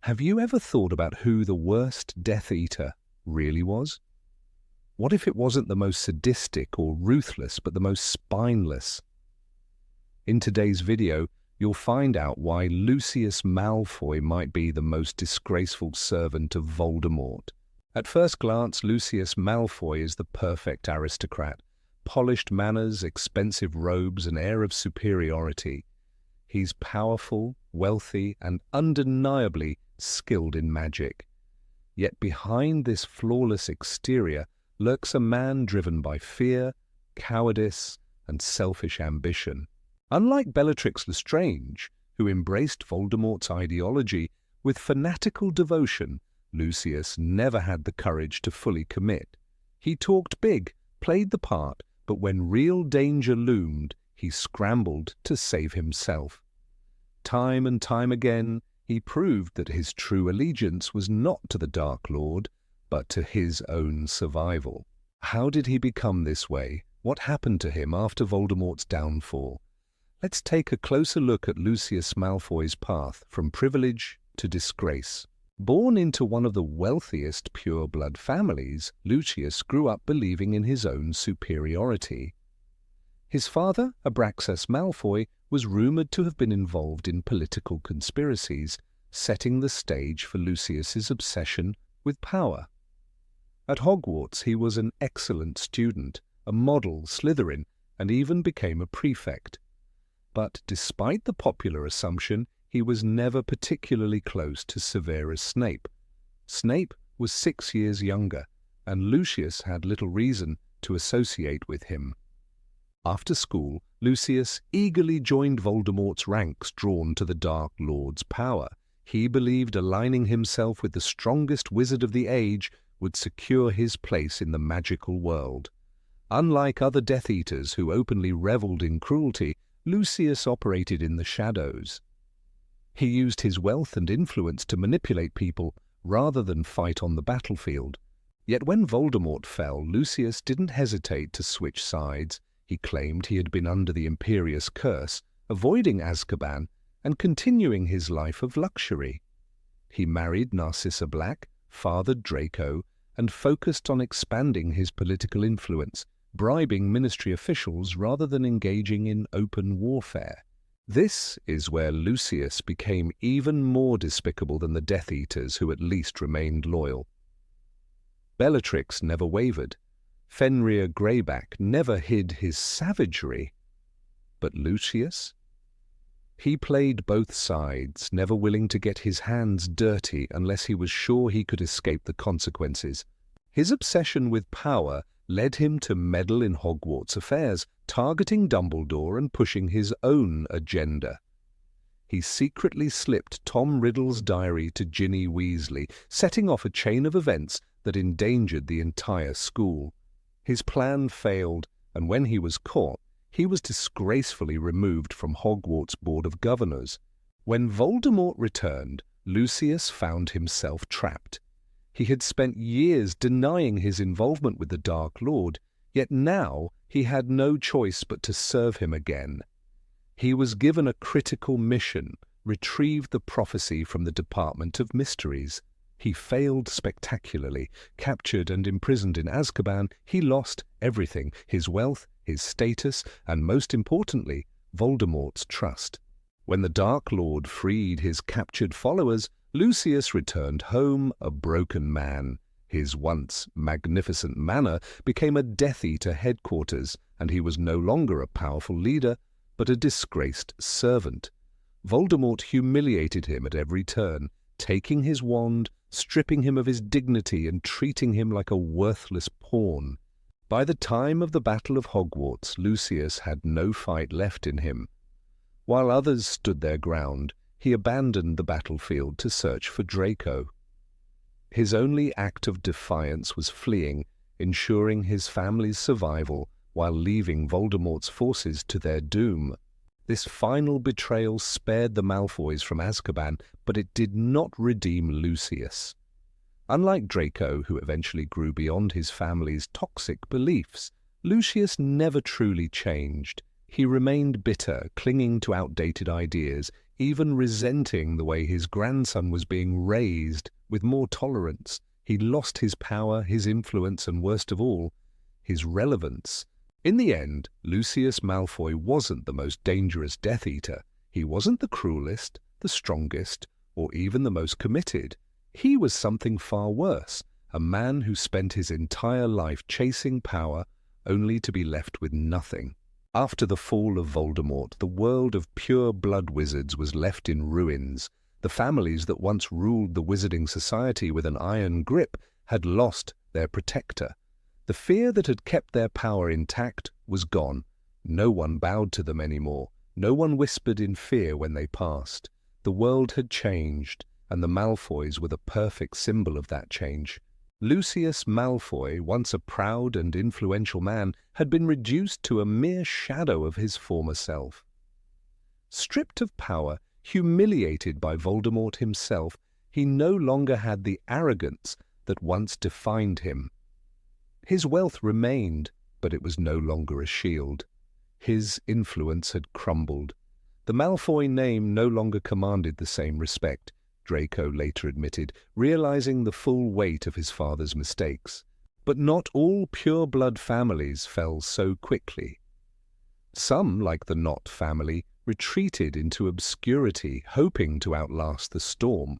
Have you ever thought about who the worst Death Eater really was? What if it wasn't the most sadistic or ruthless, but the most spineless? In today's video, you'll find out why Lucius Malfoy might be the most disgraceful servant of Voldemort. At first glance, Lucius Malfoy is the perfect aristocrat. Polished manners, expensive robes, an air of superiority. He's powerful, wealthy, and undeniably skilled in magic. Yet behind this flawless exterior lurks a man driven by fear, cowardice, and selfish ambition. Unlike Bellatrix Lestrange, who embraced Voldemort's ideology with fanatical devotion, Lucius never had the courage to fully commit. He talked big, played the part, but when real danger loomed, he scrambled to save himself. Time and time again, he proved that his true allegiance was not to the Dark Lord, but to his own survival. How did he become this way? What happened to him after Voldemort's downfall? Let's take a closer look at Lucius Malfoy's path from privilege to disgrace. Born into one of the wealthiest pureblood families, Lucius grew up believing in his own superiority. His father, Abraxas Malfoy, was rumoured to have been involved in political conspiracies, setting the stage for Lucius's obsession with power. At Hogwarts, he was an excellent student, a model Slytherin, and even became a prefect. But despite the popular assumption, he was never particularly close to Severus Snape. Snape was 6 years younger, and Lucius had little reason to associate with him. After school, Lucius eagerly joined Voldemort's ranks, drawn to the Dark Lord's power. He believed aligning himself with the strongest wizard of the age would secure his place in the magical world. Unlike other Death Eaters who openly revelled in cruelty, Lucius operated in the shadows. He used his wealth and influence to manipulate people rather than fight on the battlefield. Yet when Voldemort fell, Lucius didn't hesitate to switch sides. He claimed he had been under the Imperious curse, avoiding Azkaban and continuing his life of luxury. He married Narcissa Black, fathered Draco, and focused on expanding his political influence, bribing ministry officials rather than engaging in open warfare. This is where Lucius became even more despicable than the Death Eaters who at least remained loyal. Bellatrix never wavered. Fenrir Greyback never hid his savagery. But Lucius? He played both sides, never willing to get his hands dirty unless he was sure he could escape the consequences. His obsession with power led him to meddle in Hogwarts affairs, targeting Dumbledore and pushing his own agenda. He secretly slipped Tom Riddle's diary to Ginny Weasley, setting off a chain of events that endangered the entire school. His plan failed, and when he was caught, he was disgracefully removed from Hogwarts' Board of Governors. When Voldemort returned, Lucius found himself trapped. He had spent years denying his involvement with the Dark Lord, yet now he had no choice but to serve him again. He was given a critical mission: retrieve the prophecy from the Department of Mysteries. He failed spectacularly. Captured and imprisoned in Azkaban, he lost everything: his wealth, his status, and most importantly, Voldemort's trust. When the Dark Lord freed his captured followers, Lucius returned home a broken man. His once magnificent manor became a Death Eater headquarters, and he was no longer a powerful leader, but a disgraced servant. Voldemort humiliated him at every turn, taking his wand, stripping him of his dignity, and treating him like a worthless pawn. By the time of the Battle of Hogwarts, Lucius had no fight left in him. While others stood their ground, he abandoned the battlefield to search for Draco. His only act of defiance was fleeing, ensuring his family's survival while leaving Voldemort's forces to their doom. This final betrayal spared the Malfoys from Azkaban, but it did not redeem Lucius. Unlike Draco, who eventually grew beyond his family's toxic beliefs, Lucius never truly changed. He remained bitter, clinging to outdated ideas, even resenting the way his grandson was being raised with more tolerance. He lost his power, his influence, and worst of all, his relevance. In the end, Lucius Malfoy wasn't the most dangerous Death Eater. He wasn't the cruelest, the strongest, or even the most committed. He was something far worse, a man who spent his entire life chasing power only to be left with nothing. After the fall of Voldemort, the world of pure-blood wizards was left in ruins. The families that once ruled the wizarding society with an iron grip had lost their protector. The fear that had kept their power intact was gone. No one bowed to them anymore. No one whispered in fear when they passed. The world had changed, and the Malfoys were the perfect symbol of that change. Lucius Malfoy, once a proud and influential man, had been reduced to a mere shadow of his former self. Stripped of power, humiliated by Voldemort himself, he no longer had the arrogance that once defined him. His wealth remained, but it was no longer a shield. His influence had crumbled. The Malfoy name no longer commanded the same respect, Draco later admitted, realizing the full weight of his father's mistakes. But not all pure-blood families fell so quickly. Some, like the Knott family, retreated into obscurity, hoping to outlast the storm.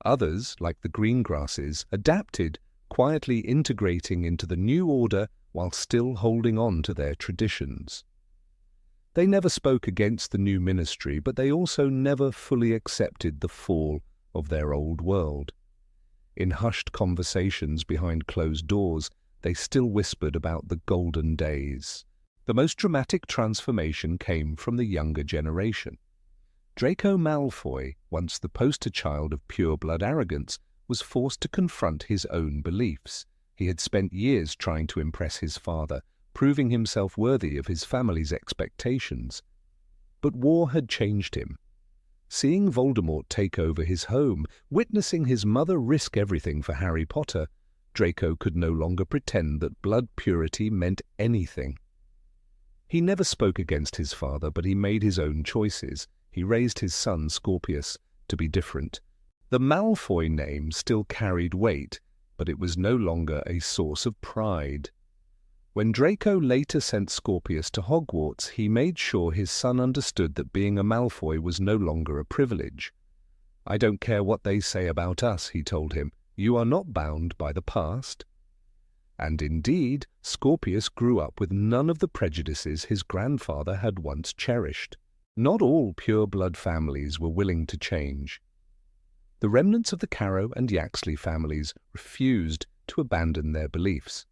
Others, like the Greengrasses, adapted, quietly integrating into the new order while still holding on to their traditions. They never spoke against the new ministry, but they also never fully accepted the fall of their old world. In hushed conversations behind closed doors, they still whispered about the golden days. The most dramatic transformation came from the younger generation. Draco Malfoy, once the poster child of pure-blood arrogance, was forced to confront his own beliefs. He had spent years trying to impress his father, proving himself worthy of his family's expectations. But war had changed him. Seeing Voldemort take over his home, witnessing his mother risk everything for Harry Potter, Draco could no longer pretend that blood purity meant anything. He never spoke against his father, but he made his own choices. He raised his son, Scorpius, to be different. The Malfoy name still carried weight, but it was no longer a source of pride. When Draco later sent Scorpius to Hogwarts, he made sure his son understood that being a Malfoy was no longer a privilege. "I don't care what they say about us," he told him. "You are not bound by the past." And indeed, Scorpius grew up with none of the prejudices his grandfather had once cherished. Not all pure-blood families were willing to change. The remnants of the Carrow and Yaxley families refused to abandon their beliefs.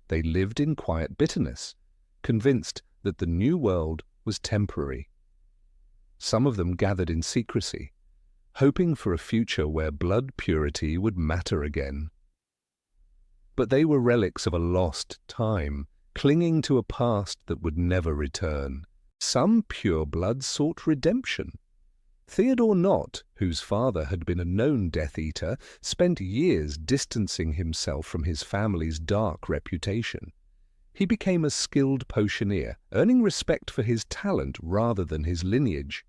They lived in quiet bitterness, convinced that the new world was temporary. Some of them gathered in secrecy, hoping for a future where blood purity would matter again. But they were relics of a lost time, clinging to a past that would never return. Some pure-bloods sought redemption. Theodore Knott, whose father had been a known Death Eater, spent years distancing himself from his family's dark reputation. He became a skilled potioneer, earning respect for his talent rather than his lineage.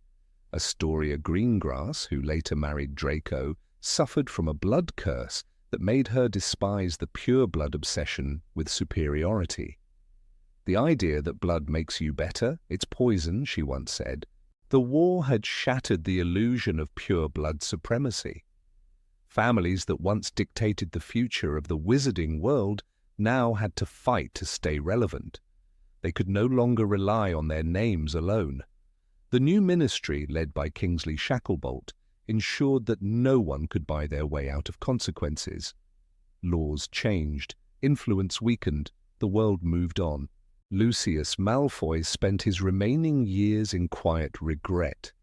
Astoria Greengrass, who later married Draco, suffered from a blood curse that made her despise the pure-blood obsession with superiority. "The idea that blood makes you better, it's poison," she once said. The war had shattered the illusion of pure-blood supremacy. Families that once dictated the future of the wizarding world now had to fight to stay relevant. They could no longer rely on their names alone. The new ministry, led by Kingsley Shacklebolt, ensured that no one could buy their way out of consequences. Laws changed, influence weakened, the world moved on. Lucius Malfoy spent his remaining years in quiet regret.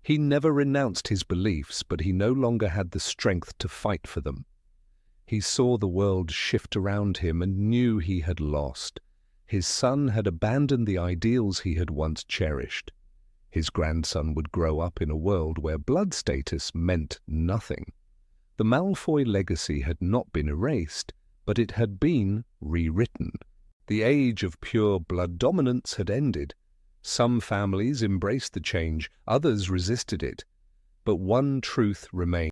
He never renounced his beliefs, but he no longer had the strength to fight for them. He saw the world shift around him and knew he had lost. His son had abandoned the ideals he had once cherished. His grandson would grow up in a world where blood status meant nothing. The Malfoy legacy had not been erased, but it had been rewritten. The age of pure blood dominance had ended. Some families embraced the change, others resisted it, but one truth remained.